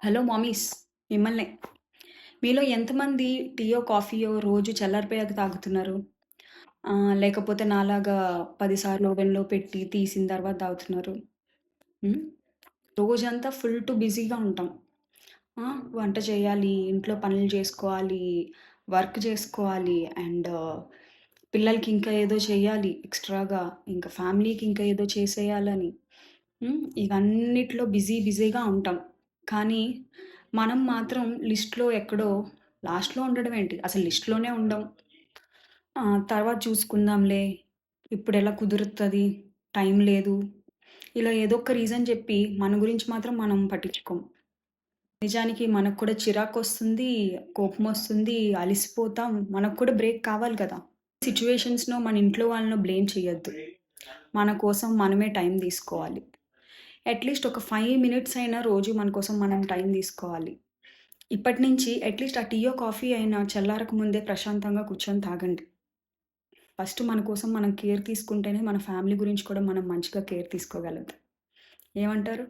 Hello mummies మిమ్మల్నే. మీలో ఎంతమంది టీయో, కాఫీయో రోజు చల్లారిపోయాక తాగుతున్నారు? లేకపోతే నాలాగా 10 సార్లు ఓవెన్‌లో పెట్టి తీసిన తర్వాత తాగుతున్నారు? హ్మ్. రోజంతా ఫుల్ టు బిజీగా ఉంటాం. ఆ! వంట చేయాలి, ఇంట్లో పనులు చేసుకోవాలి, వర్క్ చేసుకోవాలి అండ్ పిల్లలకి ఇంకా ఏదో చేయాలి ఎక్స్‌ట్రాగా. ఇంకా ఫ్యామిలీకి ఇంకా ఏదో చేసేయాలని. ఇవన్నిట్లో బిజీగా ఉంటాం. కానీ మనం మాత్రం లిస్ట్‌లో ఎక్కడో లాస్ట్‌లో ఉండడం ఏంటి? అసలు లిస్ట్‌లోనే ఉండం. తర్వాత చూసుకుందాంలే, ఇప్పుడెలా కుదురుతది, టైం లేదు. ఇలా ఏదో ఒక రీజన్ చెప్పి మన గురించి మాత్రం మనం పట్టించుకోం. నిజానికి మనకు కూడా చిరాకొస్తుంది, కోపమొస్తుంది, అలిసిపోతాం. మనకు కూడా బ్రేక్ కావాలి కదా! సిట్యుయేషన్స్‌నో, మన ఇంట్లో వాళ్ళనో బ్లేమ్ చేయొద్దు. మన కోసం మనమే టైం తీసుకోవాలి. అట్‌లీస్ట్ ఒక 5 మినిట్స్ అయినా రోజు మన కోసం మనం టైం తీసుకోవాలి. ఇప్పటి నుంచి అట్‌లీస్ట్ ఆ టీయో, కాఫీ అయినా చల్లారక ముందే ప్రశాంతంగా కూర్చొని తాగండి. ఫస్ట్ మన కోసం మనం కేర్ తీసుకుంటేనే మన ఫ్యామిలీ గురించి కూడా మనం మంచిగా కేర్ తీసుకోగలుగుతాం. ఏమంటారు?